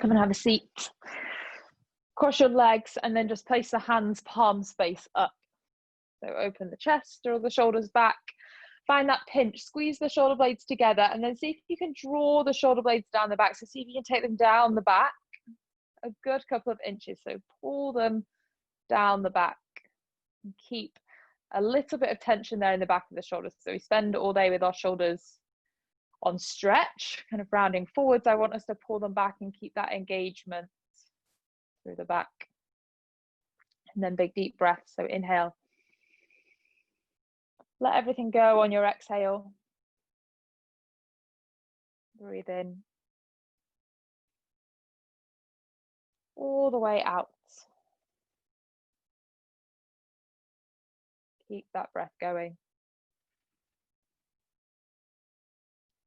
Come and have a seat. Cross your legs and then just place the hands palm space up. So open the chest, draw the shoulders back. Find that pinch, squeeze the shoulder blades together, and then see if you can draw the shoulder blades down the back. So see if you can take them down the back a good couple of inches. So pull them down the back and keep a little bit of tension there in the back of the shoulders. So we spend all day with our shoulders on stretch, kind of rounding forwards. I want us to pull them back and keep that engagement through the back. And then big deep breath. So inhale. Let everything go on your exhale. Breathe in. All the way out. Keep that breath going.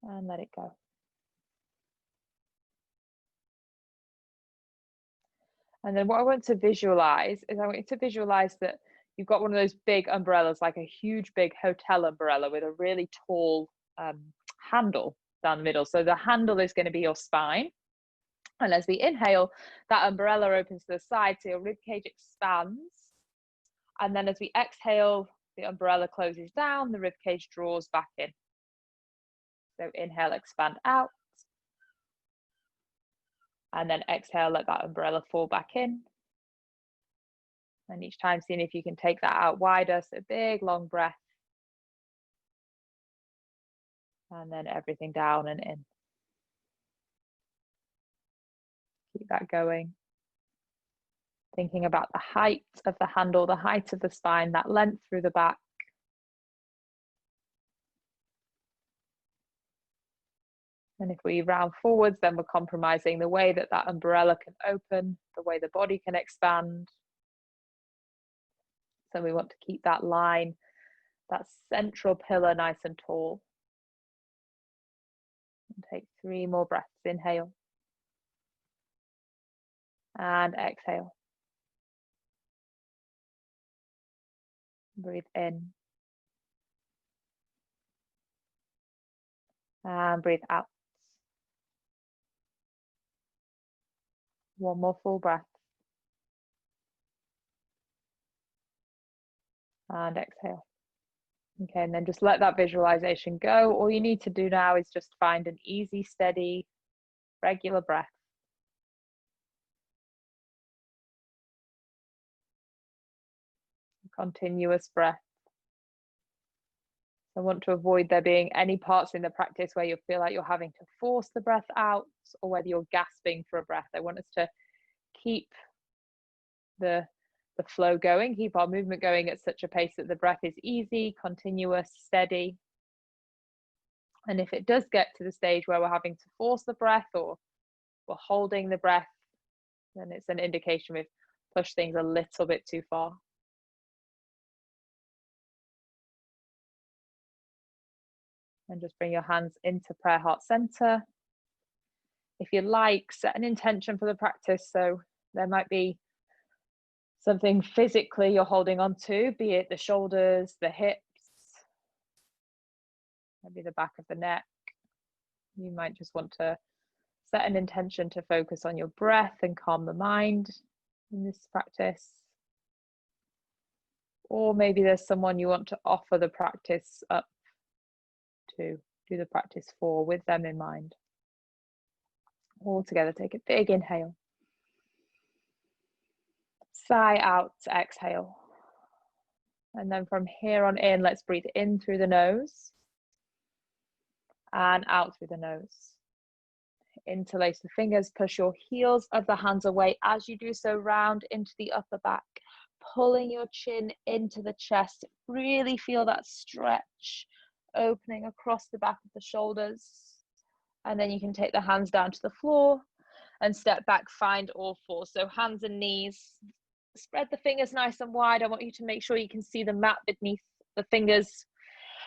And let it go. And then what I want to visualize is I want you to visualize that you've got one of those big umbrellas, like a huge big hotel umbrella with a really tall handle down the middle. So the handle is going to be your spine. And as we inhale, that umbrella opens to the side, so your rib cage expands. And then as we exhale, the umbrella closes down, the rib cage draws back in. So inhale, expand out. And then exhale, let that umbrella fall back in. And each time, seeing if you can take that out wider. So big, long breath. And then everything down and in. Keep that going. Thinking about the height of the handle, the height of the spine, that length through the back. And if we round forwards, then we're compromising the way that that umbrella can open, the way the body can expand. So we want to keep that line, that central pillar nice and tall. And take 3 more breaths. Inhale. And exhale. Breathe in. And breathe out. 1 more full breath. And exhale. Okay, and then just let that visualization go. All you need to do now is just find an easy, steady, regular breath. Continuous breath. I want to avoid there being any parts in the practice where you feel like you're having to force the breath out or whether you're gasping for a breath. I want us to keep the flow going, keep our movement going at such a pace that the breath is easy, continuous, steady. And if it does get to the stage where we're having to force the breath or we're holding the breath, then it's an indication we've pushed things a little bit too far. And just bring your hands into prayer heart center. If you like, set an intention for the practice. So there might be something physically you're holding on to, be it the shoulders, the hips, maybe the back of the neck. You might just want to set an intention to focus on your breath and calm the mind in this practice. Or maybe there's someone you want to offer the practice up to, do the practice for, with them in mind. All together, take a big inhale. Sigh out, exhale. And then from here on in, let's breathe in through the nose and out through the nose. Interlace the fingers, push your heels of the hands away. As you do so, round into the upper back, pulling your chin into the chest. Really feel that stretch opening across the back of the shoulders. And then you can take the hands down to the floor and step back, find all fours. So hands and knees, spread the fingers nice and wide. I want you to make sure you can see the mat beneath the fingers.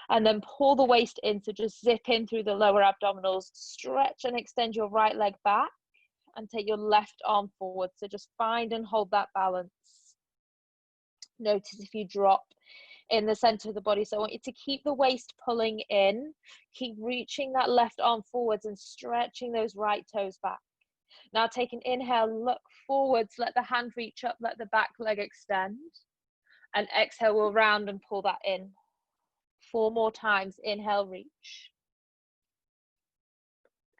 And then pull the waist in, so just zip in through the lower abdominals, stretch and extend your right leg back and take your left arm forward. So just find and hold that balance. Notice if you drop in the center of the body. So I want you to keep the waist pulling in, keep reaching that left arm forwards and stretching those right toes back. Now take an inhale, look forwards, let the hand reach up, let the back leg extend. And exhale, we'll round and pull that in. 4 more times. Inhale, reach.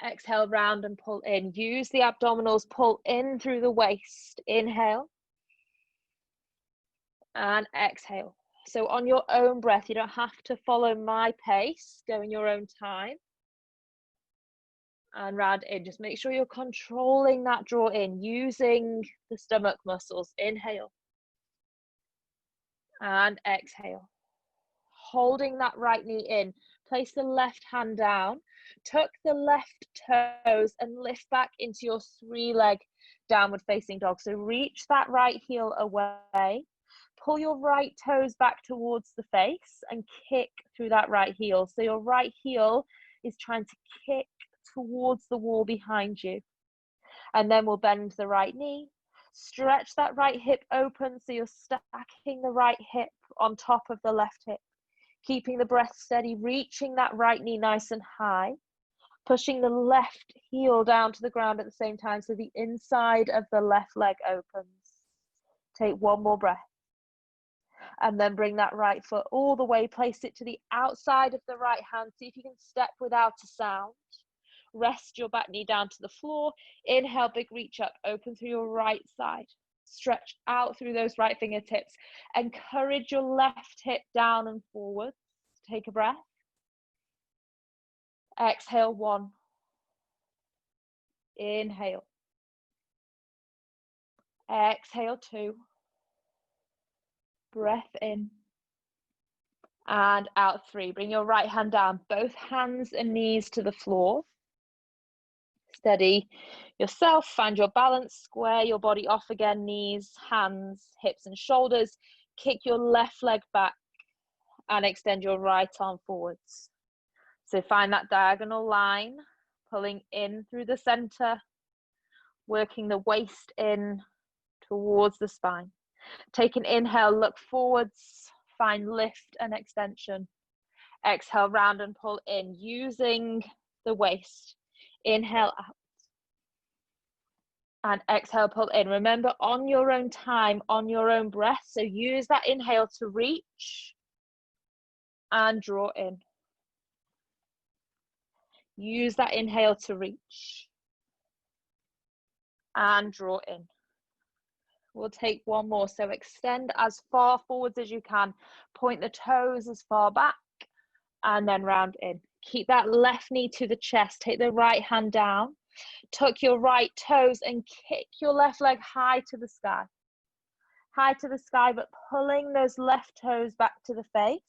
Exhale, round and pull in. Use the abdominals, pull in through the waist. Inhale. And exhale. So on your own breath, you don't have to follow my pace. Go in your own time. And round in. Just make sure you're controlling that draw in, using the stomach muscles. Inhale. And exhale. Holding that right knee in. Place the left hand down. Tuck the left toes and lift back into your 3-leg downward facing dog. So reach that right heel away. Pull your right toes back towards the face and kick through that right heel. So your right heel is trying to kick towards the wall behind you. And then we'll bend the right knee. Stretch that right hip open so you're stacking the right hip on top of the left hip. Keeping the breath steady, reaching that right knee nice and high. Pushing the left heel down to the ground at the same time so the inside of the left leg opens. Take 1 more breath. And then bring that right foot all the way, place it to the outside of the right hand. See if you can step without a sound. Rest your back knee down to the floor. Inhale, big reach up, open through your right side. Stretch out through those right fingertips. Encourage your left hip down and forward. Take a breath. Exhale, 1. Inhale. Exhale, 2. Breath in. And out, 3. Bring your right hand down, both hands and knees to the floor. Steady yourself, find your balance, square your body off again, knees, hands, hips and shoulders. Kick your left leg back and extend your right arm forwards. So find that diagonal line, pulling in through the center, working the waist in towards the spine. Take an inhale, look forwards, find lift and extension. Exhale, round and pull in, using the waist. Inhale out. And exhale, pull in. Remember, on your own time, on your own breath. So use that inhale to reach and draw in. Use that inhale to reach and draw in. We'll take 1 more. So extend as far forwards as you can. Point the toes as far back and then round in. Keep that left knee to the chest. Take the right hand down. Tuck your right toes and kick your left leg high to the sky. High to the sky, but pulling those left toes back to the face.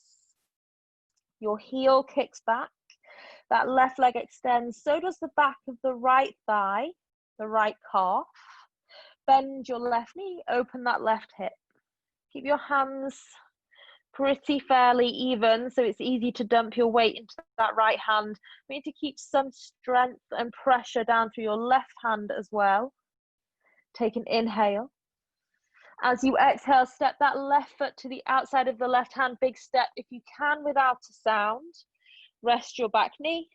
Your heel kicks back. That left leg extends. So does the back of the right thigh, the right calf. Bend your left knee, open that left hip. Keep your hands pretty fairly even, so it's easy to dump your weight into that right hand. We need to keep some strength and pressure down through your left hand as well. Take an inhale. As you exhale, step that left foot to the outside of the left hand, big step if you can without a sound. Rest your back knee.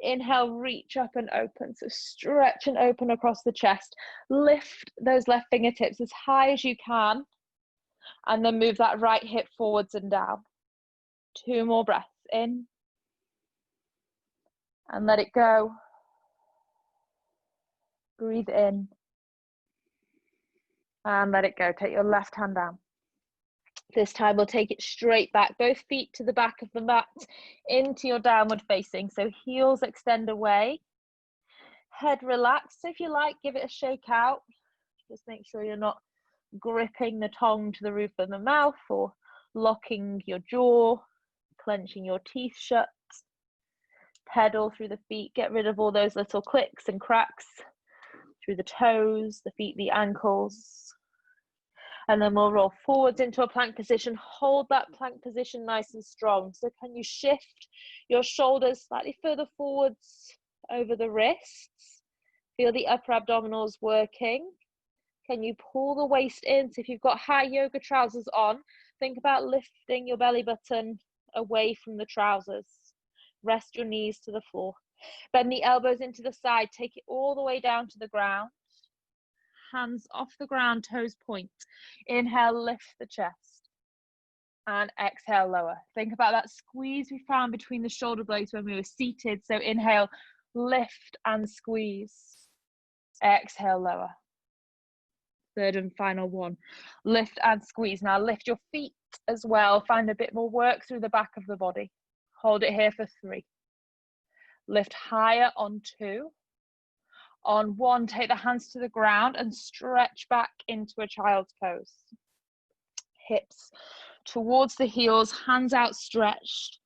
Inhale, reach up and open. So stretch and open across the chest. Lift those left fingertips as high as you can. And then move that right hip forwards and down. 2 more breaths in. And let it go. Breathe in. And let it go. Take your left hand down. This time we'll take it straight back. Both feet to the back of the mat into your downward facing. So heels extend away. Head relaxed. If you like, give it a shake out. Just make sure you're not gripping the tongue to the roof of the mouth or locking your jaw, clenching your teeth shut. Pedal through the feet. Get rid of all those little clicks and cracks through the toes, the feet, the ankles. And then we'll roll forwards into a plank position. Hold that plank position nice and strong. So can you shift your shoulders slightly further forwards over the wrists? Feel the upper abdominals working. Can you pull the waist in? So if you've got high yoga trousers on, think about lifting your belly button away from the trousers. Rest your knees to the floor. Bend the elbows into the side, take it all the way down to the ground. Hands off the ground, toes point. Inhale, lift the chest. And exhale, lower. Think about that squeeze we found between the shoulder blades when we were seated. So inhale, lift and squeeze. Exhale, lower. Third and final one. Lift and squeeze. Now lift your feet as well. Find a bit more work through the back of the body. Hold it here for 3. Lift higher on 2. On 1, take the hands to the ground and stretch back into a child's pose. Hips towards the heels, hands outstretched,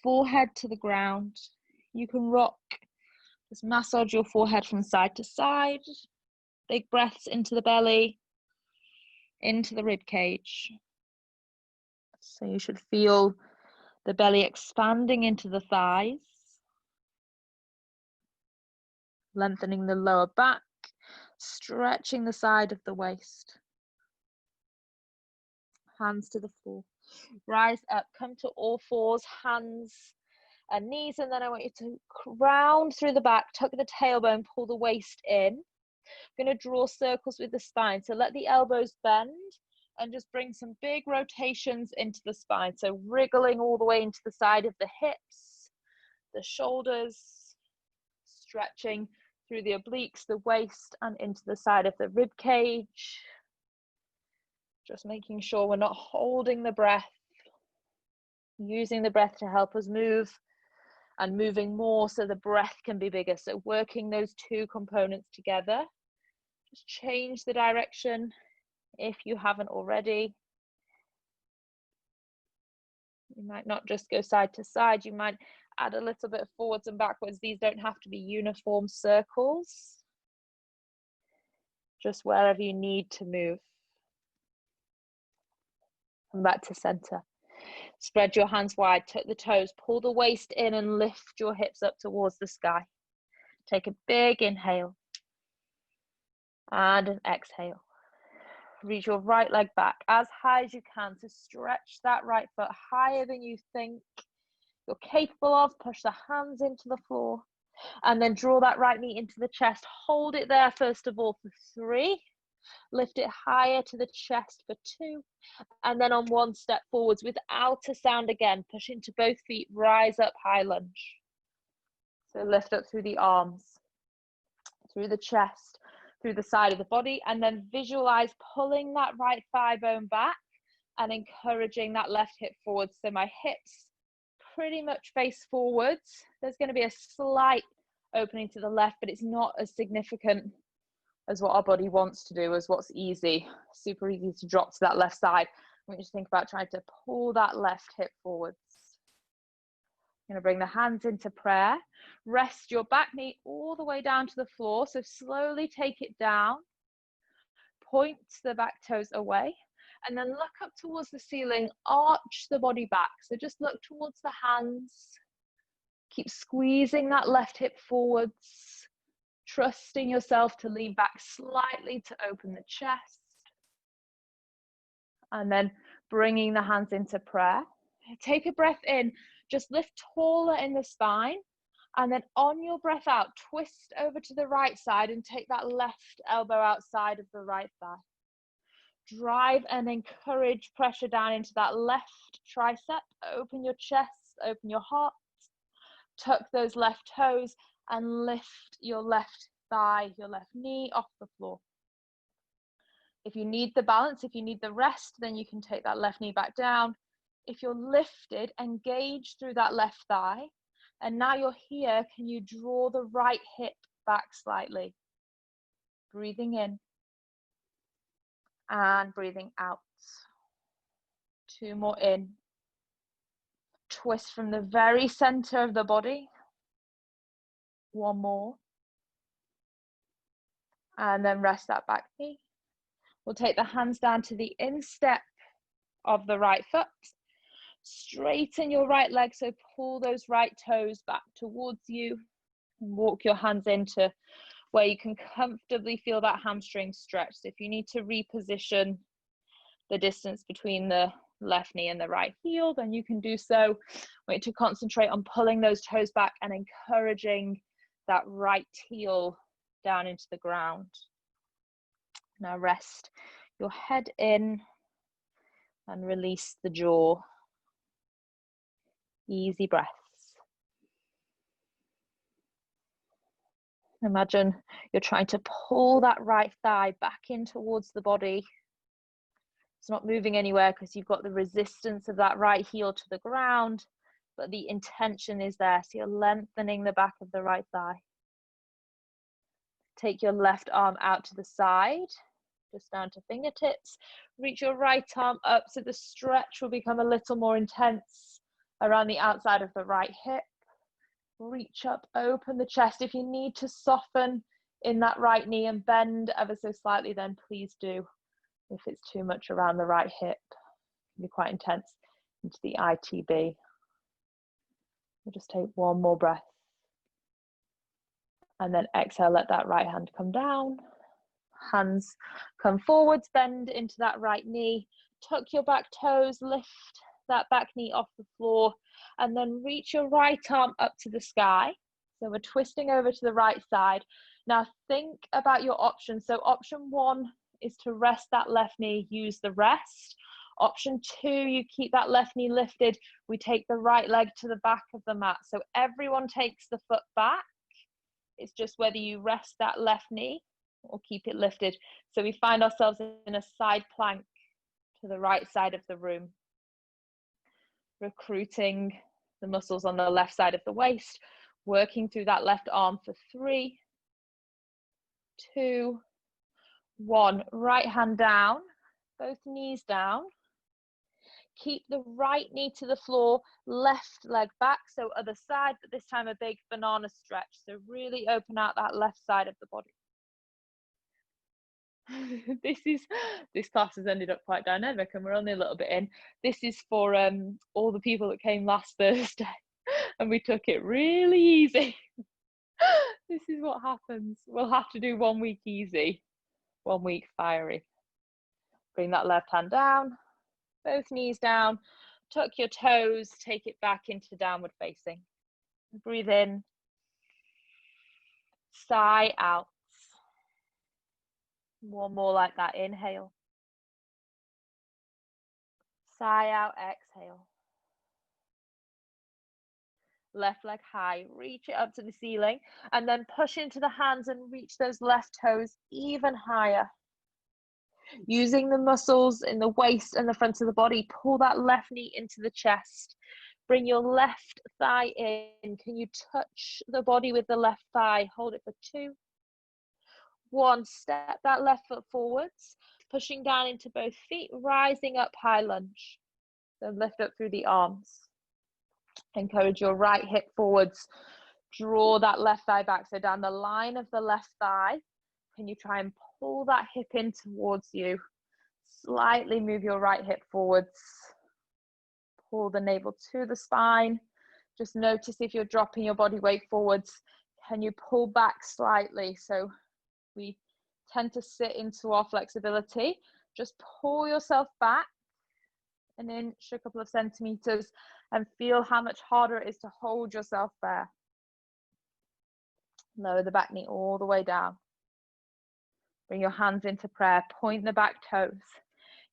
forehead to the ground. You can rock, just massage your forehead from side to side. Big breaths into the belly, into the rib cage. So you should feel the belly expanding into the thighs, lengthening the lower back, stretching the side of the waist. Hands to the floor. Rise up, come to all fours, hands and knees, and then I want you to round through the back, tuck the tailbone, pull the waist in. I'm going to draw circles with the spine, so let the elbows bend and just bring some big rotations into the spine. So wriggling all the way into the side of the hips, the shoulders, stretching through the obliques, the waist, and into the side of the rib cage. Just making sure we're not holding the breath, using the breath to help us move and moving more so the breath can be bigger. So working those two components together. Just change the direction if you haven't already. You might not just go side to side, you might add a little bit of forwards and backwards. These don't have to be uniform circles. Just wherever you need to move. Come back to center. Spread your hands wide, tuck the toes, pull the waist in and lift your hips up towards the sky. Take a big inhale and an exhale. Reach your right leg back as high as you can to stretch that right foot higher than you think you're capable of. Push the hands into the floor and then draw that right knee into the chest. Hold it there first of all for 3. Lift it higher to the chest for 2. And then on 1 step forwards without a sound again. Push into both feet, rise up, high lunge. So lift up through the arms, through the chest, through the side of the body, and then visualize pulling that right thigh bone back and encouraging that left hip forward. So my hips pretty much face forwards. There's going to be a slight opening to the left, but it's not as significant as what our body wants to do, as what's easy. Super easy to drop to that left side. I want you to think about trying to pull that left hip forwards. I'm going to bring the hands into prayer. Rest your back knee all the way down to the floor. So slowly take it down. Point the back toes away. And then look up towards the ceiling. Arch the body back. So just look towards the hands. Keep squeezing that left hip forwards. Trusting yourself to lean back slightly to open the chest. And then bringing the hands into prayer. Take a breath in. Just lift taller in the spine. And then on your breath out, twist over to the right side and take that left elbow outside of the right thigh. Drive and encourage pressure down into that left tricep. Open your chest, open your heart. Tuck those left toes and lift your left thigh, your left knee off the floor. If you need the balance, if you need the rest, then you can take that left knee back down. If you're lifted, engage through that left thigh. And now you're here, can you draw the right hip back slightly? Breathing in and breathing out. 2 more in. Twist from the very center of the body. 1 more. And then rest that back knee. We'll take the hands down to the instep of the right foot. Straighten your right leg, so pull those right toes back towards you. And walk your hands into where you can comfortably feel that hamstring stretch. So if you need to reposition the distance between the left knee and the right heel, then you can do so. I want you to concentrate on pulling those toes back and encouraging that right heel down into the ground. Now rest your head in and release the jaw. Easy breaths. Imagine you're trying to pull that right thigh back in towards the body. It's not moving anywhere because you've got the resistance of that right heel to the ground, but the intention is there. So you're lengthening the back of the right thigh. Take your left arm out to the side, just down to fingertips. Reach your right arm up so the stretch will become a little more intense around the outside of the right hip. Reach up, open the chest. If you need to soften in that right knee and bend ever so slightly, then please do. If it's too much around the right hip, it can be quite intense into the ITB. We'll just take one more breath. And then exhale, let that right hand come down. Hands come forwards, bend into that right knee. Tuck your back toes, lift that back knee off the floor, and then reach your right arm up to the sky. So we're twisting over to the right side. Now think about your options. So option one is to rest that left knee, use the rest. Option two, you keep that left knee lifted. We take the right leg to the back of the mat. So everyone takes the foot back. It's just whether you rest that left knee or keep it lifted. So we find ourselves in a side plank to the right side of the room, recruiting the muscles on the left side of the waist, working through that left arm for 3, 2, 1. Right hand down, both knees down. Keep the right knee to the floor, left leg back, so other side, but this time a big banana stretch. So really open out that left side of the body. This class has ended up quite dynamic and we're only a little bit in. This is for all the people that came last Thursday and we took it really easy. This is what happens. We'll have to do 1 week easy, 1 week fiery. Bring that left hand down, both knees down, tuck your toes, take it back into downward facing. Breathe in, sigh out. One more like that, inhale. Sigh out, exhale. Left leg high, reach it up to the ceiling, and then push into the hands and reach those left toes even higher. Using the muscles in the waist and the front of the body, pull that left knee into the chest. Bring your left thigh in. Can you touch the body with the left thigh? Hold it for 2, 1. Step that left foot forwards, pushing down into both feet, rising up, high lunge. Then lift up through the arms. Encourage your right hip forwards. Draw that left thigh back, so down the line of the left thigh. Can you try and pull that hip in towards you? Slightly move your right hip forwards. Pull the navel to the spine. Just notice if you're dropping your body weight forwards, can you pull back slightly? So we tend to sit into our flexibility. Just pull yourself back an inch, a couple of centimeters, and feel how much harder it is to hold yourself there. Lower the back knee all the way down. Bring your hands into prayer, point the back toes.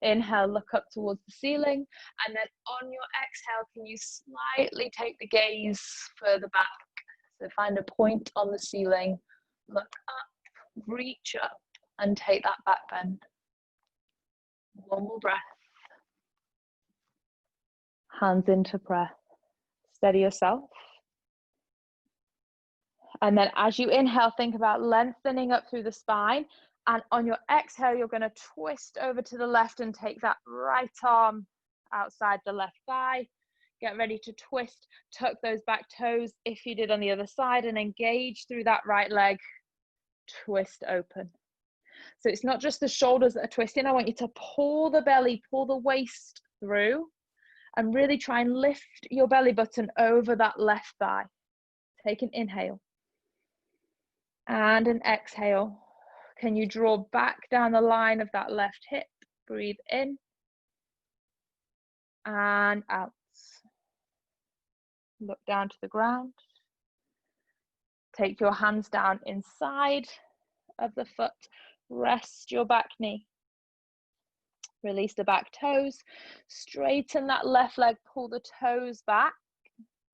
Inhale, look up towards the ceiling, and then on your exhale, can you slightly take the gaze further back? So find a point on the ceiling, look up, reach up, and take that back bend. One more breath. Hands into prayer. Steady yourself. And then as you inhale, think about lengthening up through the spine. And on your exhale, you're going to twist over to the left and take that right arm outside the left thigh. Get ready to twist, tuck those back toes if you did on the other side, and engage through that right leg. Twist open. So it's not just the shoulders that are twisting. I want you to pull the belly, pull the waist through, and really try and lift your belly button over that left thigh. Take an inhale and an exhale. Can you draw back down the line of that left hip? Breathe in and out. Look down to the ground. Take your hands down inside of the foot. Rest your back knee. Release the back toes. Straighten that left leg. Pull the toes back.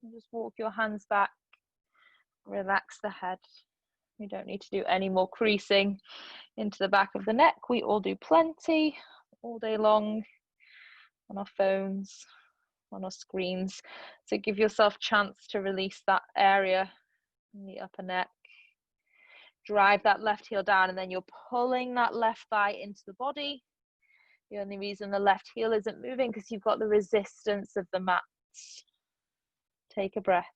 And just walk your hands back. Relax the head. We don't need to do any more creasing into the back of the neck. We all do plenty all day long on our phones, on our screens. So give yourself a chance to release that area in the upper neck. Drive that left heel down, and then you're pulling that left thigh into the body. The only reason the left heel isn't moving because you've got the resistance of the mat. Take a breath.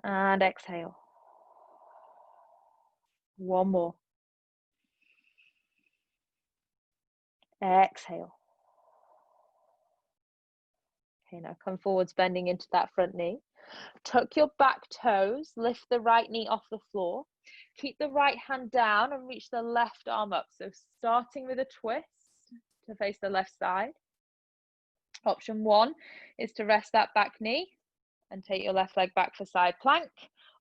And exhale. One more. Exhale. Okay, now come forwards, bending into that front knee. Tuck your back toes, lift the right knee off the floor. Keep the right hand down and reach the left arm up. So starting with a twist to face the left side. Option 1 is to rest that back knee and take your left leg back for side plank.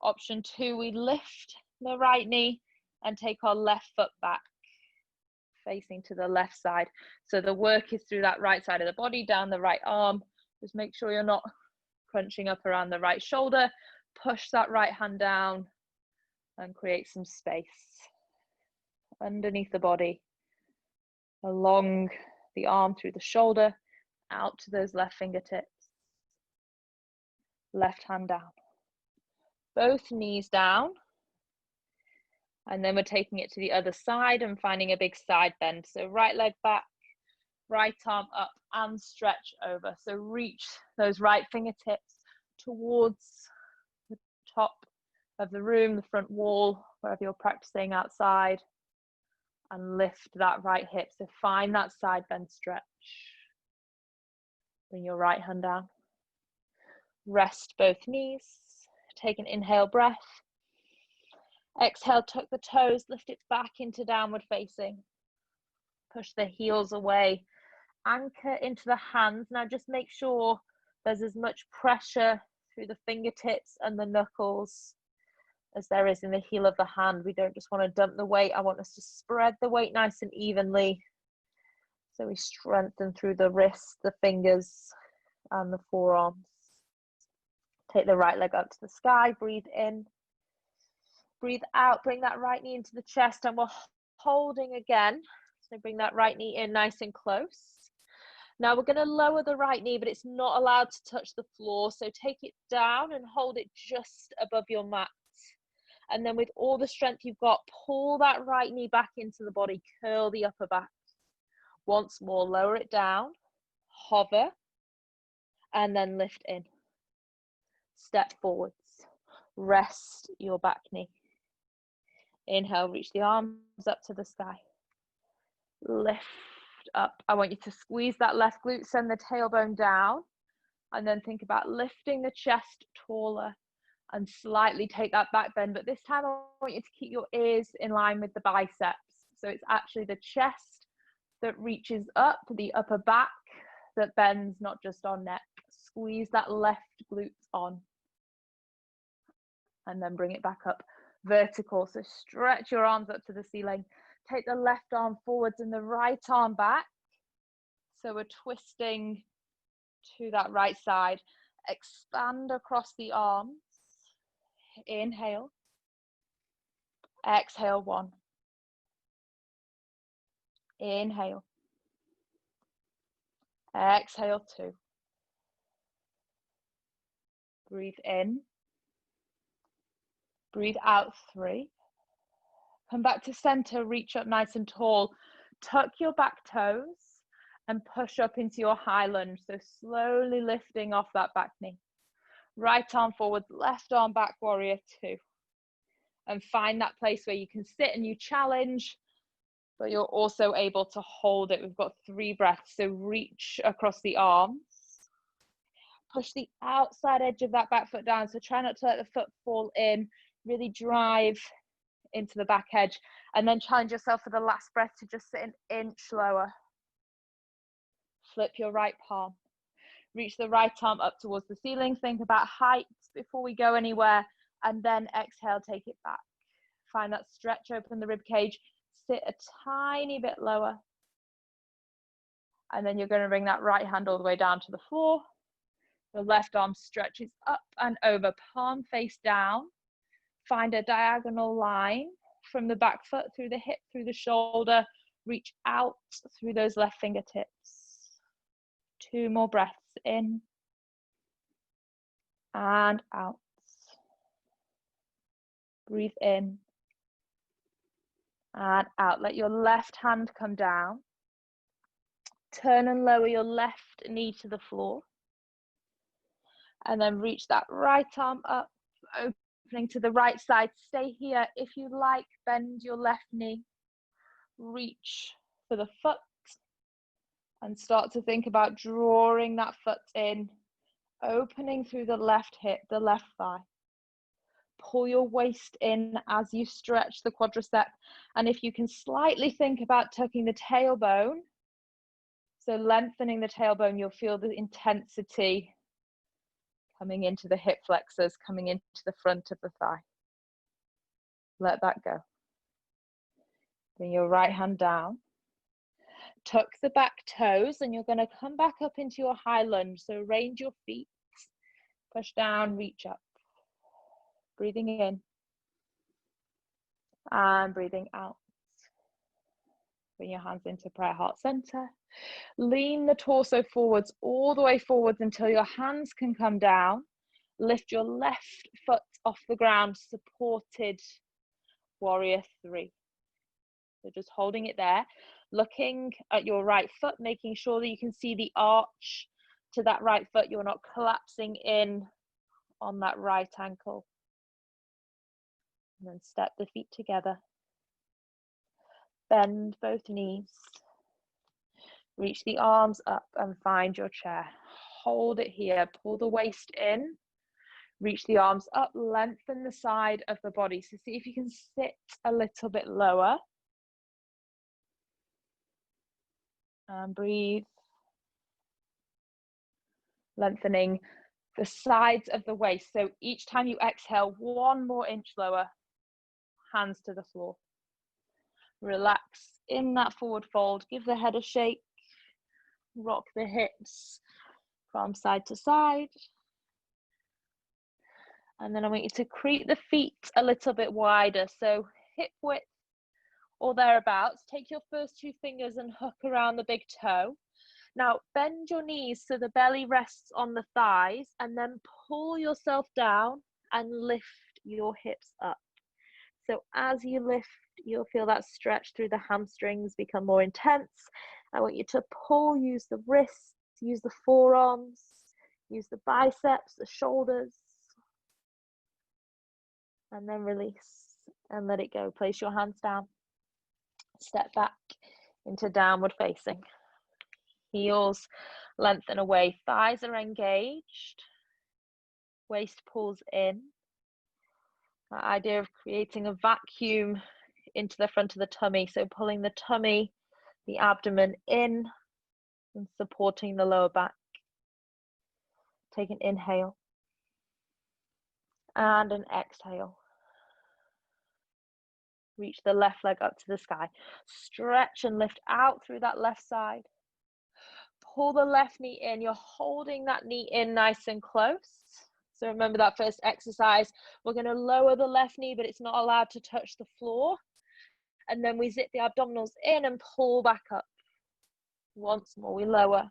Option 2, we lift the right knee and take our left foot back, facing to the left side. So the work is through that right side of the body, down the right arm. Just make sure you're not crunching up around the right shoulder. Push that right hand down and create some space underneath the body, along the arm, through the shoulder, out to those left fingertips. Left hand down. Both knees down. And then we're taking it to the other side and finding a big side bend. So right leg back, right arm up and stretch over. So reach those right fingertips towards the top of the room, the front wall, wherever you're practicing outside, and lift that right hip. So find that side bend stretch. Bring your right hand down. Rest both knees. Take an inhale breath. Exhale, tuck the toes, lift it back into downward facing. Push the heels away. Anchor into the hands. Now just make sure there's as much pressure through the fingertips and the knuckles as there is in the heel of the hand. We don't just want to dump the weight. I want us to spread the weight nice and evenly. So we strengthen through the wrists, the fingers, and the forearms. Take the right leg up to the sky. Breathe in. Breathe out. Bring that right knee into the chest, and we're holding again. So bring that right knee in nice and close. Now we're going to lower the right knee, but it's not allowed to touch the floor. So take it down and hold it just above your mat. And then with all the strength you've got, pull that right knee back into the body, curl the upper back. Once more, lower it down, hover, and then lift in. Step forwards, rest your back knee. Inhale, reach the arms up to the sky. Lift up. I want you to squeeze that left glute, send the tailbone down, and then think about lifting the chest taller and slightly take that back bend. But this time I want you to keep your ears in line with the biceps. So it's actually the chest that reaches up, the upper back that bends, not just our neck. Squeeze that left glute on. And then bring it back up vertical. So stretch your arms up to the ceiling. Take the left arm forwards and the right arm back. So we're twisting to that right side. Expand across the arms. Inhale. Exhale, 1. Inhale. Exhale, 2. Breathe in. Breathe out, 3. Come back to center, reach up nice and tall. Tuck your back toes and push up into your high lunge. So slowly lifting off that back knee. Right arm forward, left arm back, warrior 2. And find that place where you can sit and you challenge, but you're also able to hold it. We've got 3 breaths. So reach across the arms. Push the outside edge of that back foot down. So try not to let the foot fall in. Really drive into the back edge, and then challenge yourself for the last breath to just sit an inch lower. Flip your right palm. Reach the right arm up towards the ceiling. Think about height before we go anywhere. And then exhale, take it back. Find that stretch, open the rib cage. Sit a tiny bit lower. And then you're going to bring that right hand all the way down to the floor. The left arm stretches up and over, palm face down. Find a diagonal line from the back foot through the hip, through the shoulder. Reach out through those left fingertips. 2 more breaths in and out. Breathe in and out. Let your left hand come down. Turn and lower your left knee to the floor. And then reach that right arm up, opening to the right side. Stay here. If you like, bend your left knee. Reach for the foot. And start to think about drawing that foot in, opening through the left hip, the left thigh. Pull your waist in as you stretch the quadricep. And if you can slightly think about tucking the tailbone, so lengthening the tailbone, you'll feel the intensity coming into the hip flexors, coming into the front of the thigh. Let that go. Bring your right hand down. Tuck the back toes, and you're going to come back up into your high lunge. So range your feet, push down, reach up. Breathing in and breathing out. Bring your hands into prayer heart center. Lean the torso forwards, all the way forwards until your hands can come down. Lift your left foot off the ground, supported warrior 3. So just holding it there, looking at your right foot, making sure that you can see the arch to that right foot. You're not collapsing in on that right ankle. And then step the feet together. Bend both knees. Reach the arms up and find your chair. Hold it here. Pull the waist in. Reach the arms up. Lengthen the side of the body. So see if you can sit a little bit lower. And breathe. Lengthening the sides of the waist. So each time you exhale, 1 more inch lower. Hands to the floor. Relax in that forward fold. Give the head a shake. Rock the hips from side to side. And then I want you to creep the feet a little bit wider. So hip width or thereabouts. Take your first 2 fingers and hook around the big toe. Now bend your knees so the belly rests on the thighs, and then pull yourself down and lift your hips up. So as you lift, you'll feel that stretch through the hamstrings become more intense. I want you to pull, use the wrists, use the forearms, use the biceps, the shoulders, and then release and let it go. Place your hands down, step back into downward facing. Heels lengthen away, thighs are engaged, waist pulls in. That idea of creating a vacuum into the front of the tummy, so pulling the tummy, the abdomen in and supporting the lower back. Take an inhale and an exhale. Reach the left leg up to the sky. Stretch and lift out through that left side. Pull the left knee in. You're holding that knee in nice and close. So remember that first exercise, we're going to lower the left knee, but it's not allowed to touch the floor. And then we zip the abdominals in and pull back up. Once more, we lower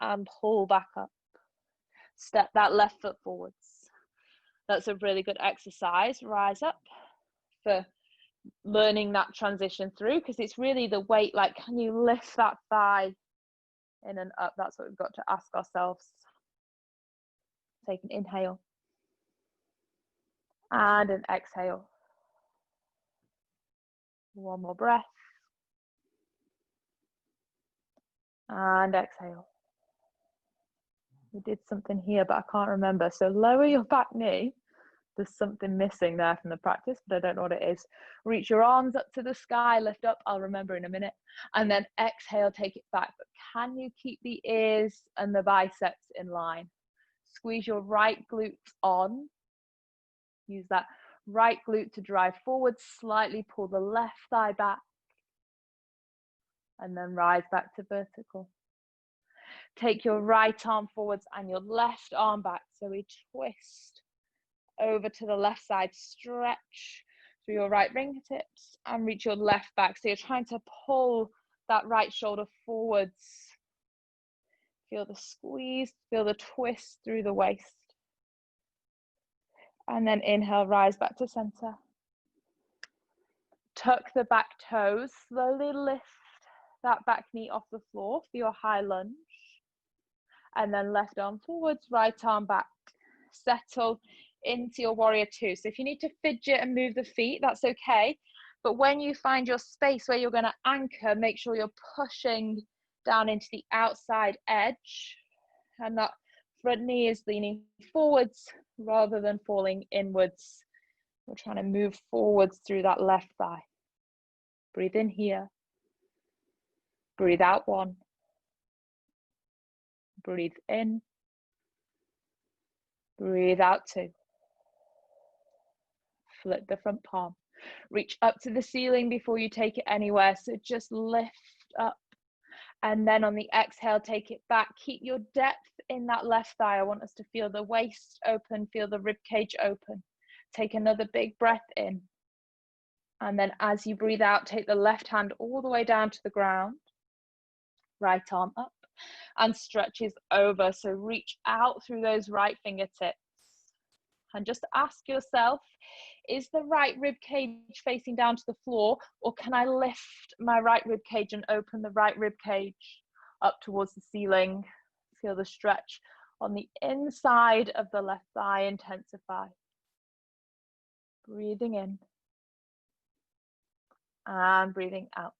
and pull back up. Step that left foot forwards. That's a really good exercise. Rise up for learning that transition through, because it's really the weight, like, can you lift that thigh in and up? That's what we've got to ask ourselves. Take an inhale and an exhale. 1 more breath and exhale. We did something here, but I can't remember. So lower your back knee, There's something missing there from the practice, but I don't know what it is. Reach your arms up to the sky, lift up. I'll remember in a minute. And then exhale, take it back. But can you keep the ears and the biceps in line? Squeeze your right glutes on. Use that right glute to drive forward, slightly pull the left thigh back. And then rise back to vertical. Take your right arm forwards and your left arm back. So we twist over to the left side, stretch through your right fingertips and reach your left back. So you're trying to pull that right shoulder forwards. Feel the squeeze, feel the twist through the waist. And then inhale, rise back to center. Tuck the back toes, slowly lift that back knee off the floor for your high lunge. And then left arm forwards, right arm back. Settle into your warrior two. So if you need to fidget and move the feet, that's okay. But when you find your space where you're going to anchor, make sure you're pushing down into the outside edge. And that front knee is leaning forwards rather than falling inwards. We're trying to move forwards through that left thigh. Breathe in here. Breathe out one. Breathe in. Breathe out two. Flip the front palm. Reach up to the ceiling before you take it anywhere. So just lift up. And then on the exhale, take it back. Keep your depth in that left thigh. I want us to feel the waist open, feel the rib cage open. Take another big breath in. And then as you breathe out, take the left hand all the way down to the ground. Right arm up and stretches over. So reach out through those right fingertips. And just ask yourself, is the right rib cage facing down to the floor, or can I lift my right rib cage and open the right rib cage up towards the ceiling? Feel the stretch on the inside of the left thigh intensify. Breathing in and breathing out.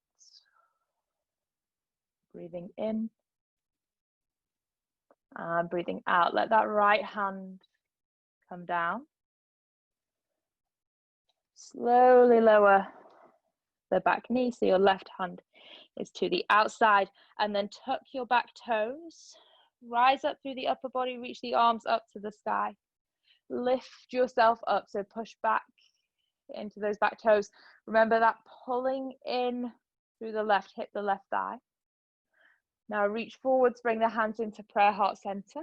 Breathing in and breathing out. Let that right hand come down. Slowly lower the back knee so your left hand is to the outside, and then tuck your back toes. Rise up through the upper body, reach the arms up to the sky. Lift yourself up, so push back into those back toes. Remember that pulling in through the left hip, the left thigh. Now reach forwards, bring the hands into prayer heart center.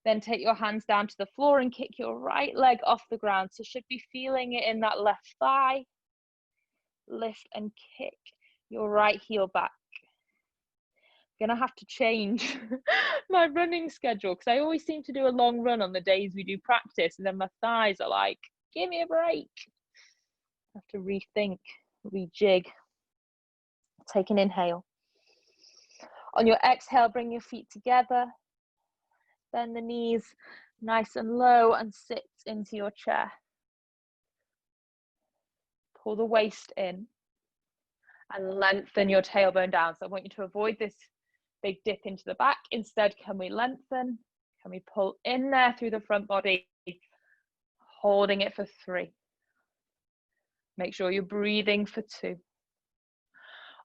Then take your hands down to the floor and kick your right leg off the ground. So should be feeling it in that left thigh. Lift and kick your right heel back. I'm gonna have to change my running schedule because I always seem to do a long run on the days we do practice, and then my thighs are like, give me a break. I have to rethink, rejig. Take an inhale. On your exhale, bring your feet together. Bend the knees nice and low and sit into your chair. Pull the waist in and lengthen your tailbone down. So I want you to avoid this big dip into the back. Instead, can we lengthen? Can we pull in there through the front body? Holding it for 3. Make sure you're breathing for 2.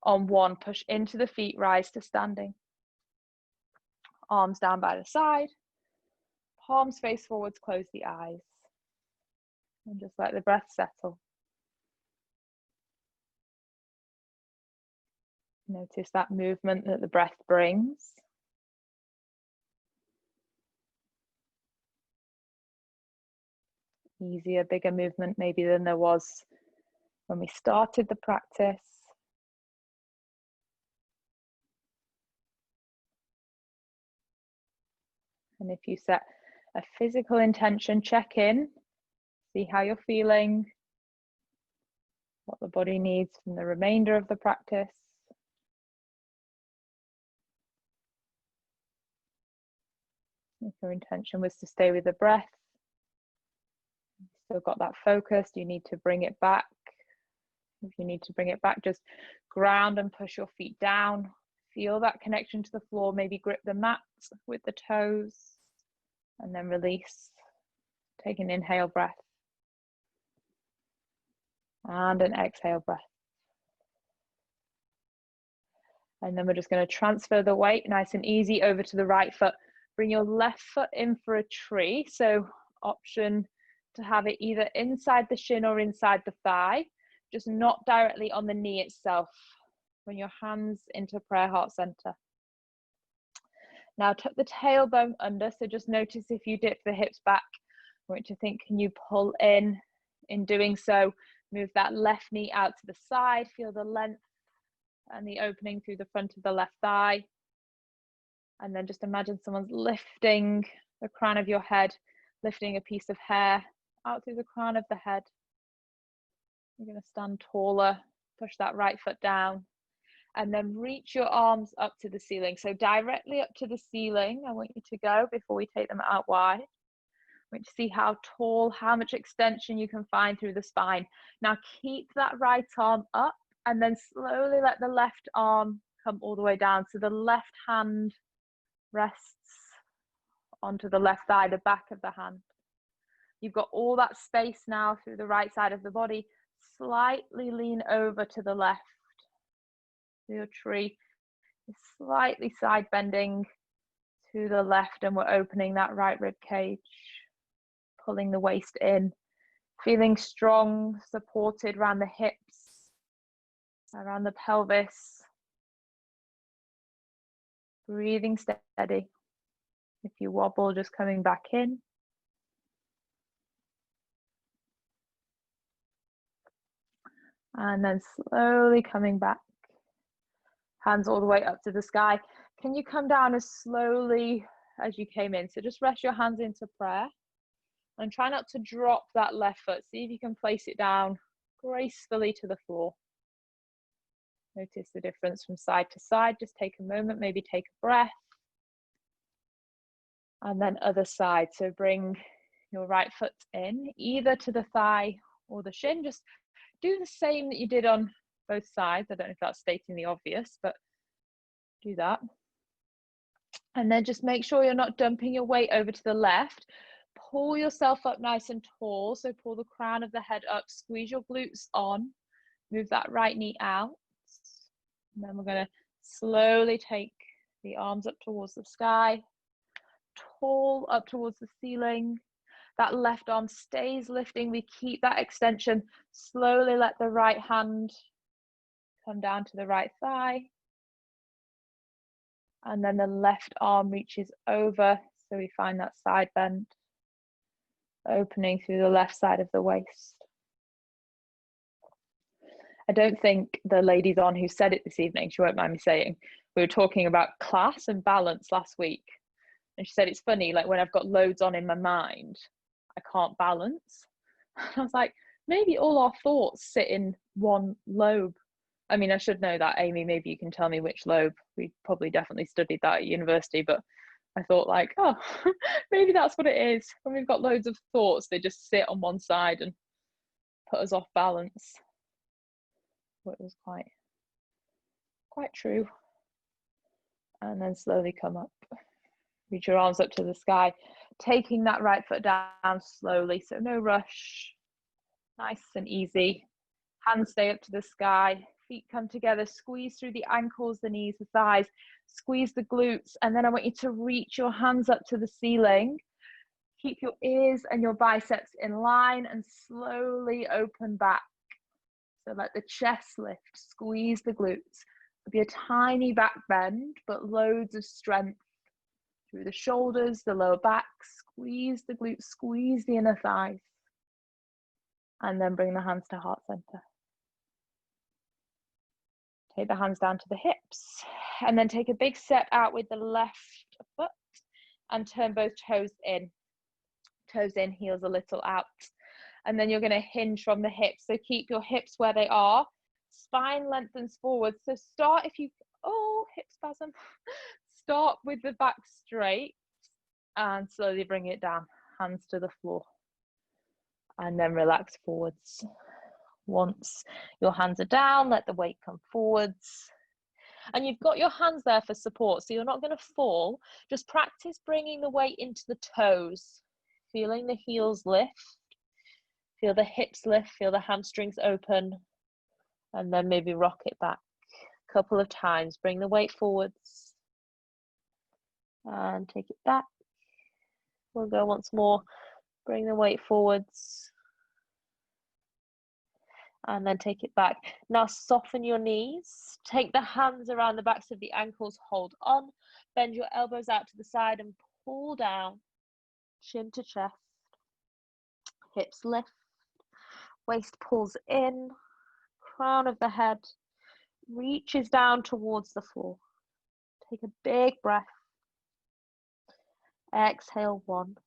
On 1, push into the feet, rise to standing. Arms down by the side. Palms face forwards, close the eyes. And just let the breath settle. Notice that movement that the breath brings. Easier, bigger movement maybe than there was when we started the practice. And if you set a physical intention, check in, see how you're feeling, what the body needs from the remainder of the practice. If your intention was to stay with the breath, still got that focus, you need to bring it back. If you need to bring it back, just ground and push your feet down. Feel that connection to the floor, maybe grip the mat with the toes and then release. Take an inhale breath. And an exhale breath. And then we're just going to transfer the weight nice and easy over to the right foot. Bring your left foot in for a tree. So option to have it either inside the shin or inside the thigh, just not directly on the knee itself. Bring your hands into prayer heart center. Now tuck the tailbone under. So just notice if you dip the hips back, I want you to think, can you pull in? In doing so, move that left knee out to the side. Feel the length and the opening through the front of the left thigh. And then just imagine someone's lifting the crown of your head, lifting a piece of hair out through the crown of the head. You're going to stand taller, push that right foot down, and then reach your arms up to the ceiling. So directly up to the ceiling, I want you to go before we take them out wide. I want you to see how tall, how much extension you can find through the spine. Now keep that right arm up and then slowly let the left arm come all the way down. So the left hand rests onto the left thigh, the back of the hand. You've got all that space now through the right side of the body. Slightly lean over to the left. Your tree is slightly side bending to the left, and we're opening that right rib cage, pulling the waist in, feeling strong, supported around the hips, around the pelvis. Breathing steady. If you wobble, just coming back in. And then slowly coming back. Hands all the way up to the sky. Can you come down as slowly as you came in? So just rest your hands into prayer and try not to drop that left foot. See if you can place it down gracefully to the floor. Notice the difference from side to side. Just take a moment, maybe take a breath. And then other side. So bring your right foot in, either to the thigh or the shin. Just do the same that you did on both sides. I don't know if that's stating the obvious, but do that. And then just make sure you're not dumping your weight over to the left. Pull yourself up nice and tall. So pull the crown of the head up, squeeze your glutes on, move that right knee out. And then we're going to slowly take the arms up towards the sky, tall up towards the ceiling. That left arm stays lifting. We keep that extension. Slowly let the right hand come down to the right thigh. And then the left arm reaches over. So we find that side bend, opening through the left side of the waist. I don't think the lady's on who said it this evening, she won't mind me saying, we were talking about class and balance last week. And she said, it's funny, like when I've got loads on in my mind, I can't balance. I was like, maybe all our thoughts sit in one lobe. I mean, I should know that, Amy, maybe you can tell me which lobe. We probably definitely studied that at university, but I thought like, oh, maybe that's what it is. When we've got loads of thoughts, they just sit on one side and put us off balance. Well, it was quite true. And then slowly come up. Reach your arms up to the sky, taking that right foot down slowly, so no rush, nice and easy. Hands stay up to the sky, feet come together, squeeze through the ankles, the knees, the thighs, squeeze the glutes, and then I want you to reach your hands up to the ceiling. Keep your ears and your biceps in line and slowly open back. So let the chest lift, squeeze the glutes. It'll be a tiny back bend, but loads of strength through the shoulders, the lower back, squeeze the glutes, squeeze the inner thighs. And then bring the hands to heart center. Take the hands down to the hips. And then take a big step out with the left foot and turn both toes in. Toes in, heels a little out. And then you're going to hinge from the hips. So keep your hips where they are. Spine lengthens forward. So start if you, oh, hip spasm. Start with the back straight and slowly bring it down, hands to the floor. And then relax forwards. Once your hands are down, let the weight come forwards. And you've got your hands there for support, so you're not going to fall. Just practice bringing the weight into the toes. feeling the heels lift, feel the hips lift, feel the hamstrings open, and then maybe rock it back a couple of times. Bring the weight forwards and take it back. We'll go once more. Bring the weight forwards and then take it back. Now soften your knees. Take the hands around the backs of the ankles, hold on. Bend your elbows out to the side and pull down, chin to chest. Hips lift, waist pulls in, crown of the head reaches down towards the floor. Take a big breath. Exhale, 1.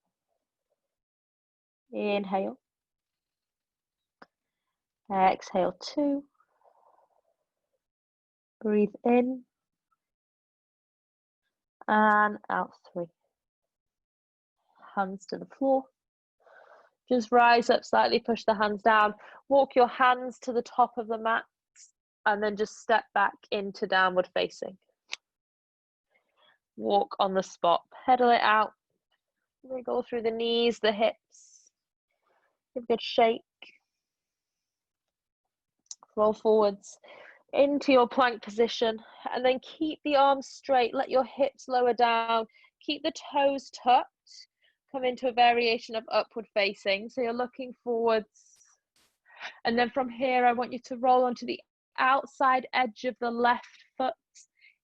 Inhale. Exhale, 2. Breathe in. And out, 3. Hands to the floor. Just rise up slightly, push the hands down. Walk your hands to the top of the mat. And then just step back into downward facing. Walk on the spot. Pedal it out. Wiggle through the knees, the hips. Give a good shake. Roll forwards into your plank position and then keep the arms straight. Let your hips lower down. Keep the toes tucked. Come into a variation of upward facing. So you're looking forwards. And then from here, I want you to roll onto the outside edge of the left foot,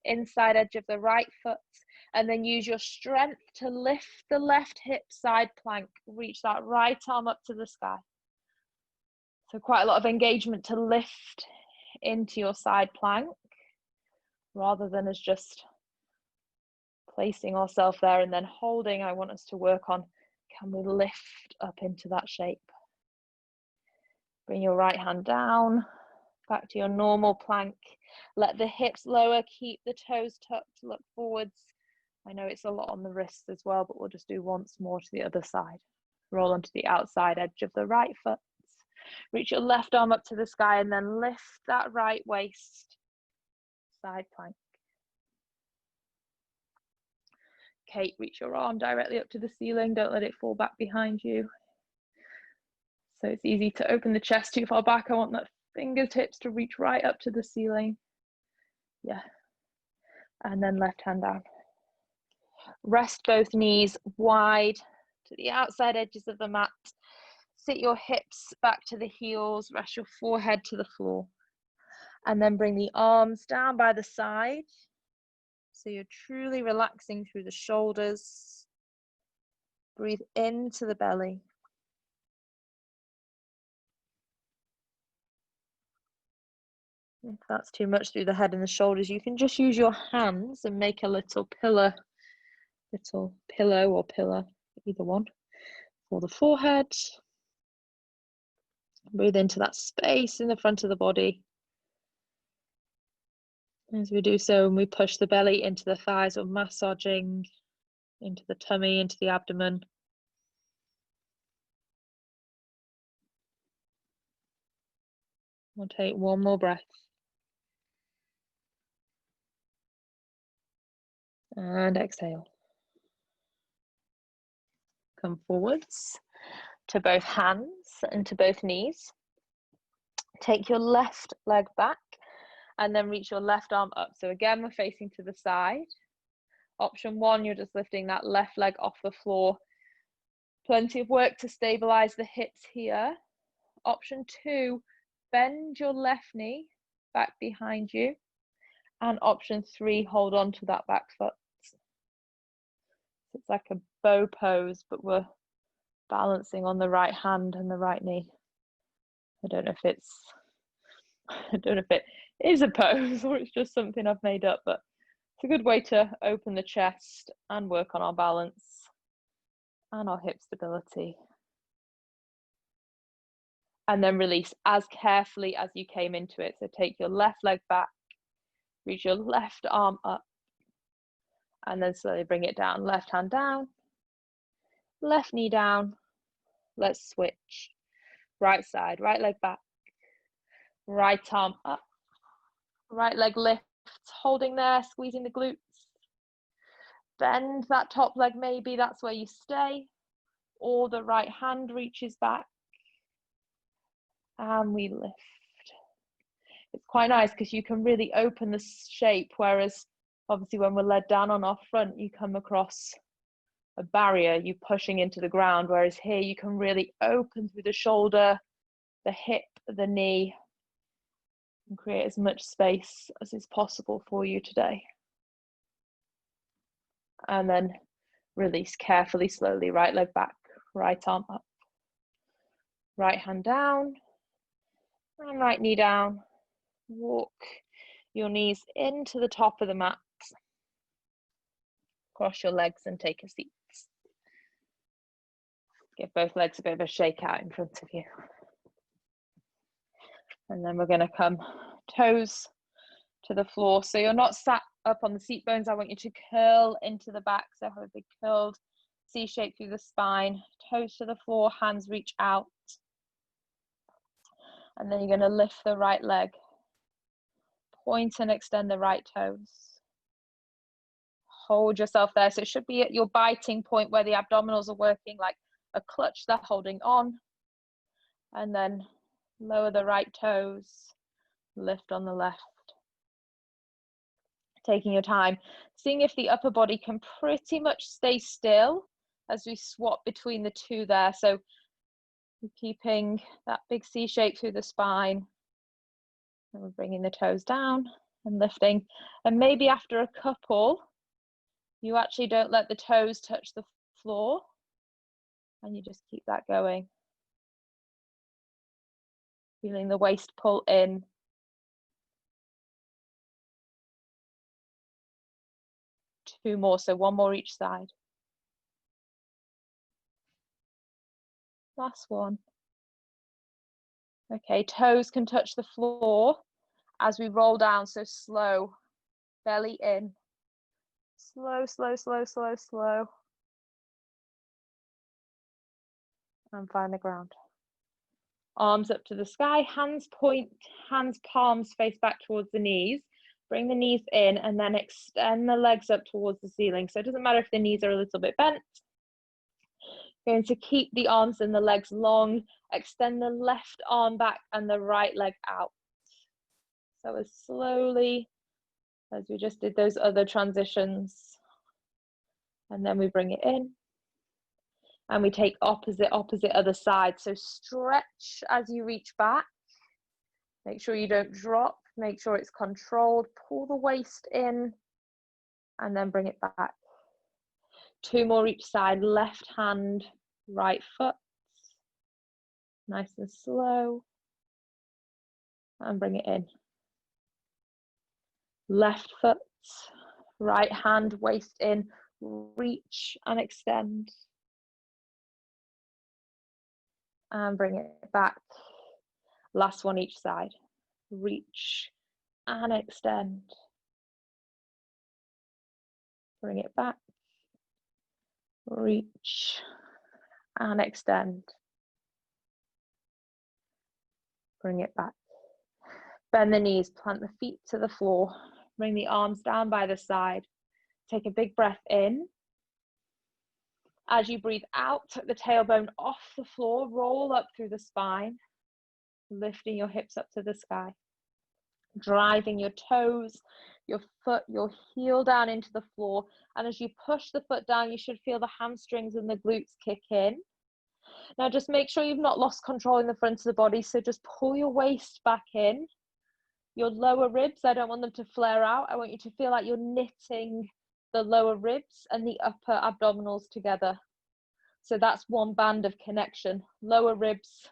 inside edge of the right foot, and then use your strength to lift the left hip, side plank. Reach that right arm up to the sky. So quite a lot of engagement to lift into your side plank rather than as just placing ourselves there and then holding. I want us to work on, can we lift up into that shape? Bring your right hand down, back to your normal plank. Let the hips lower, keep the toes tucked, look forwards. I know it's a lot on the wrists as well, but we'll just do once more to the other side. Roll onto the outside edge of the right foot. Reach your left arm up to the sky and then lift that right waist. Side plank. Kate, reach your arm directly up to the ceiling. Don't let it fall back behind you. So it's easy to open the chest too far back. I want that fingertips to reach right up to the ceiling. Yeah. And then left hand down. Rest both knees wide to the outside edges of the mat. Sit your hips back to the heels. Rest your forehead to the floor. And then bring the arms down by the side. So you're truly relaxing through the shoulders. Breathe into the belly. If that's too much through the head and the shoulders, you can just use your hands and make a little pillow or pillar, either one, for the forehead. Breathe into that space in the front of the body. As we do so, and we push the belly into the thighs, or massaging into the tummy, into the abdomen. We'll take one more breath. And exhale. Come forwards to both hands and to both knees. Take your left leg back and then reach your left arm up. So again, we're facing to the side. Option 1, you're just lifting that left leg off the floor. Plenty of work to stabilize the hips here. Option 2, bend your left knee back behind you. And option 3, hold on to that back foot. It's like a bow pose, but we're balancing on the right hand and the right knee. I don't know if it is a pose or it's just something I've made up, but it's a good way to open the chest and work on our balance and our hip stability. And then release as carefully as you came into it. So take your left leg back, reach your left arm up, and then slowly bring it down. Left hand down, left knee down. Let's switch. Right side, right leg back, right arm up, right leg lifts, holding there, squeezing the glutes. Bend that top leg, maybe that's where you stay. or the right hand reaches back, and we lift. It's quite nice because you can really open the shape, whereas obviously when we're led down on our front, you come across a barrier, you pushing into the ground, whereas here you can really open through the shoulder, the hip, the knee, and create as much space as is possible for you today. And then release carefully, slowly, right leg back, right arm up, right hand down, and right knee down. Walk your knees into the top of the mat, cross your legs and take a seat. Give both legs a bit of a shake out in front of you. And then we're going to come toes to the floor. So you're not sat up on the seat bones. I want you to curl into the back. So have a big curled C shape through the spine. Toes to the floor, hands reach out. And then you're going to lift the right leg. Point and extend the right toes. Hold yourself there. So it should be at your biting point where the abdominals are working like a clutch they're holding on. And then lower the right toes, lift on the left. Taking your time, seeing if the upper body can pretty much stay still as we swap between the two there. So we're keeping that big C shape through the spine. And we're bringing the toes down and lifting. And maybe after a couple, you actually don't let the toes touch the floor. And you just keep that going. Feeling the waist pull in. Two more, so one more each side. Last one. Okay, toes can touch the floor as we roll down, so slow. Belly in. Slow, slow, slow, slow, slow. And find the ground. Arms up to the sky, hands point, hands palms face back towards the knees. Bring the knees in and then extend the legs up towards the ceiling. So it doesn't matter if the knees are a little bit bent. Going to keep the arms and the legs long. Extend the left arm back and the right leg out. So as slowly as we just did those other transitions. And then we bring it in. And we take opposite other side. So stretch as you reach back. Make sure you don't drop. Make sure it's controlled. Pull the waist in and then bring it back. Two more each side. Left hand, right foot. Nice and slow. And bring it in. Left foot, right hand, waist in. Reach and extend. And bring it back. Last one each side. Reach and extend. Bring it back. Reach and extend. Bring it back. Bend the knees, plant the feet to the floor. Bring the arms down by the side. Take a big breath in. As you breathe out, tuck the tailbone off the floor, roll up through the spine, lifting your hips up to the sky. Driving your toes, your foot, your heel down into the floor. And as you push the foot down, you should feel the hamstrings and the glutes kick in. Now just make sure you've not lost control in the front of the body. So just pull your waist back in. Your lower ribs, I don't want them to flare out. I want you to feel like you're knitting the lower ribs and the upper abdominals together. So that's one band of connection. Lower ribs,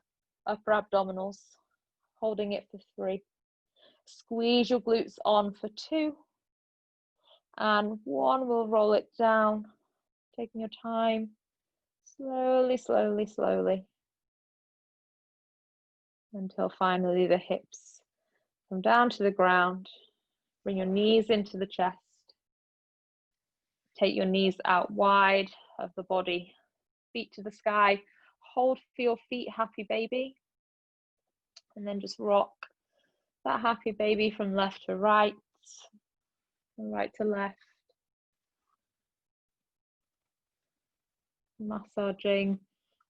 upper abdominals. Holding it for 3. Squeeze your glutes on for 2. And 1, we'll roll it down. Taking your time. Slowly, slowly, slowly. Until finally the hips come down to the ground. Bring your knees into the chest. Take your knees out wide of the body. Feet to the sky. Hold for your feet, happy baby. And then just rock that happy baby from left to right, and right to left. Massaging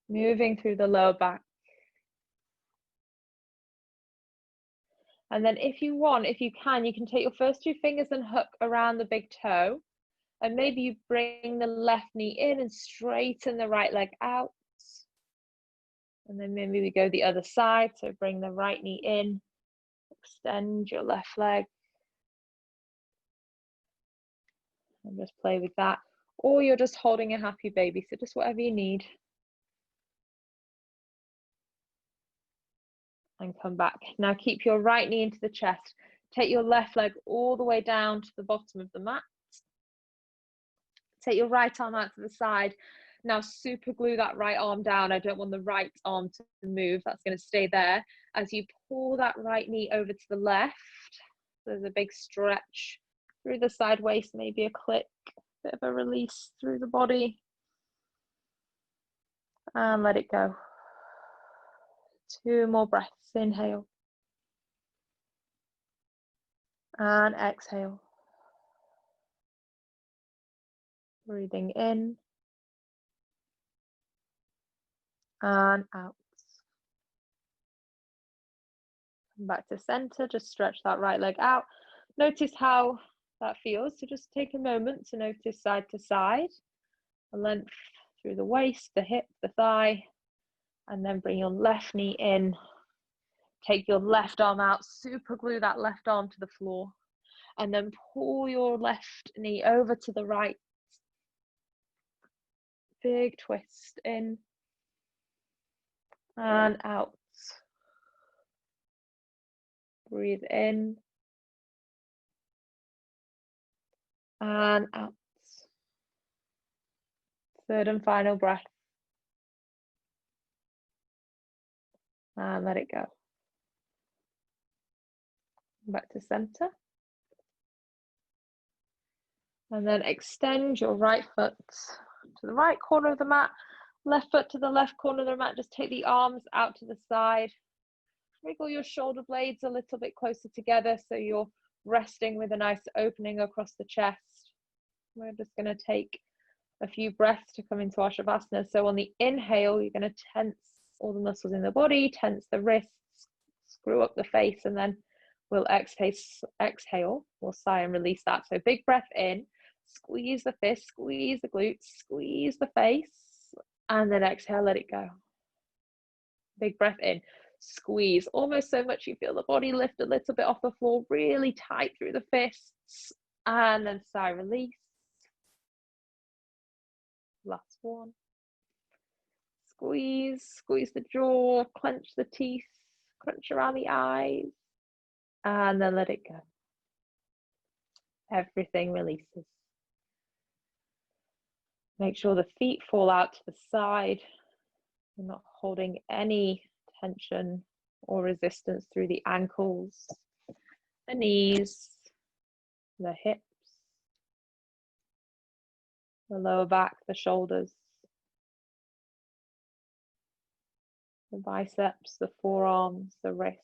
Moving through the lower back. And then if you want, if you can take your first two fingers and hook around the big toe. And maybe you bring the left knee in and straighten the right leg out. And then maybe we go the other side. So bring the right knee in, extend your left leg. And just play with that. Or you're just holding a happy baby. So just whatever you need. And come back. Now keep your right knee into the chest. Take your left leg all the way down to the bottom of the mat. Take your right arm out to the side. Now super glue that right arm down. I don't want the right arm to move. That's going to stay there. As you pull that right knee over to the left, there's a big stretch through the side waist, maybe a click, bit of a release through the body. And let it go. 2 more breaths. Inhale. And exhale. Breathing in. And out. Come back to center. Just stretch that right leg out. Notice how that feels. So just take a moment to notice side to side. The length through the waist, the hip, the thigh. And then bring your left knee in. Take your left arm out. Super glue that left arm to the floor. And then pull your left knee over to the right. Big twist in. And out. Breathe in. And out. Third and final breath. And let it go. Back to center. And then extend your right foot to the right corner of the mat. Left foot to the left corner of the mat. Just take the arms out to the side. Wriggle your shoulder blades a little bit closer together so you're resting with a nice opening across the chest. We're just going to take a few breaths to come into our Shavasana. So on the inhale, you're going to tense all the muscles in the body, tense the wrists, screw up the face, and then we'll exhale, we'll sigh and release that. So big breath in, squeeze the fist, squeeze the glutes, squeeze the face, and then exhale, let it go. Big breath in, squeeze, almost so much you feel the body lift a little bit off the floor, really tight through the fists, and then sigh, release. Last one. Squeeze, squeeze the jaw, clench the teeth, crunch around the eyes, and then let it go. Everything releases. Make sure the feet fall out to the side. You're not holding any tension or resistance through the ankles, the knees, the hips, the lower back, the shoulders, the biceps, the forearms, the wrists.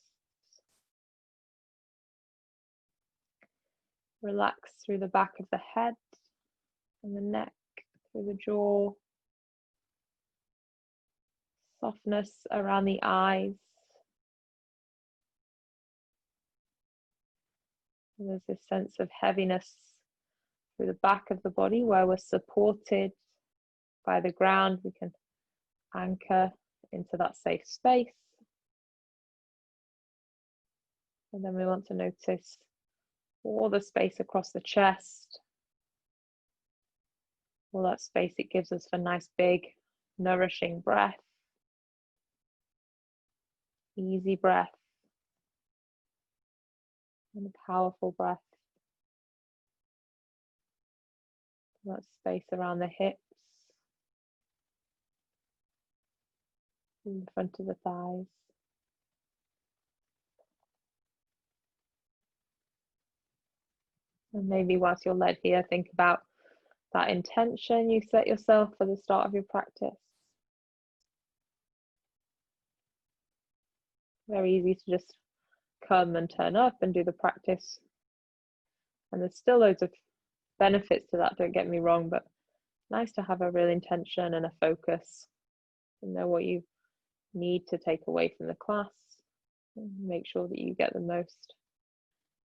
Relax through the back of the head and the neck, through the jaw. Softness around the eyes. And there's this sense of heaviness through the back of the body where we're supported by the ground. We can anchor into that safe space. And then we want to notice all the space across the chest, all that space it gives us for nice big nourishing breath, easy breath, and a powerful breath. That space around the hips, in front of the thighs. And maybe whilst you're led here, think about that intention you set yourself for the start of your practice. Very easy to just come and turn up and do the practice. And there's still loads of benefits to that, don't get me wrong, but nice to have a real intention and a focus. and know what you need to take away from the class. Make sure that you get the most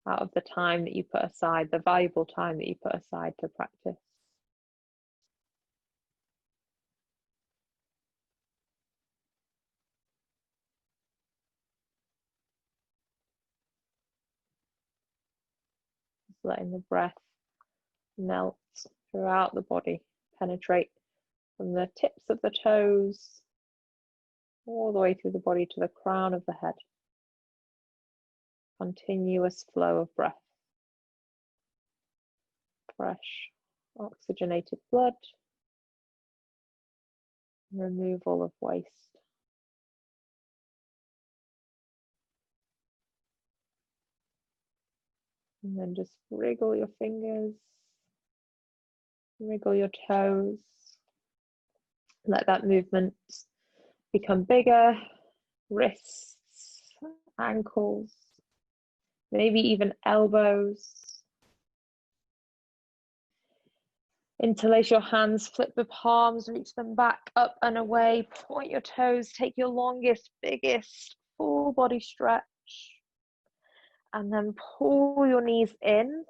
out of the time that you put aside, the valuable time that you put aside to practice. Just letting the breath melt throughout the body, penetrate from the tips of the toes all the way through the body to the crown of the head. Continuous flow of breath. Fresh, oxygenated blood. Removal of waste. And then just wriggle your fingers, wriggle your toes. Let that movement become bigger. Wrists, ankles, maybe even elbows. Interlace your hands, flip the palms, reach them back, up and away. Point your toes, take your longest, biggest, full body stretch. And then pull your knees in,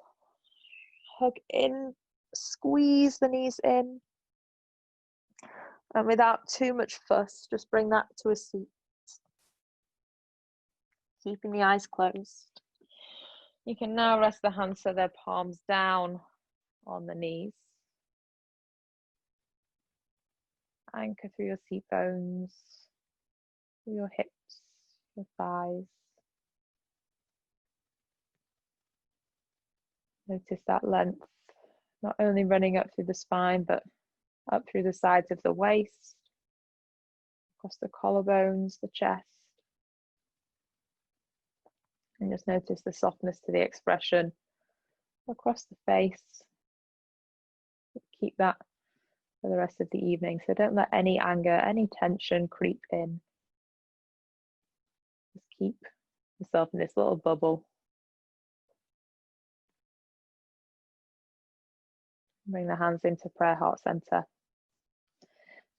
hug in, squeeze the knees in. And without too much fuss, just bring that to a seat. Keeping the eyes closed. You can now rest the hands so they're palms down on the knees. Anchor through your seat bones, through your hips, your thighs. Notice that length, not only running up through the spine, but up through the sides of the waist, across the collarbones, the chest. And just notice the softness to the expression across the face. Keep that for the rest of the evening. So don't let any anger, any tension creep in. Just keep yourself in this little bubble. Bring the hands into prayer heart center.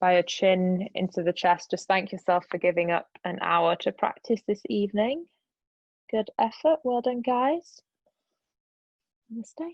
By your chin into the chest. Just thank yourself for giving up an hour to practice this evening. Good effort. Well done, guys. Namaste.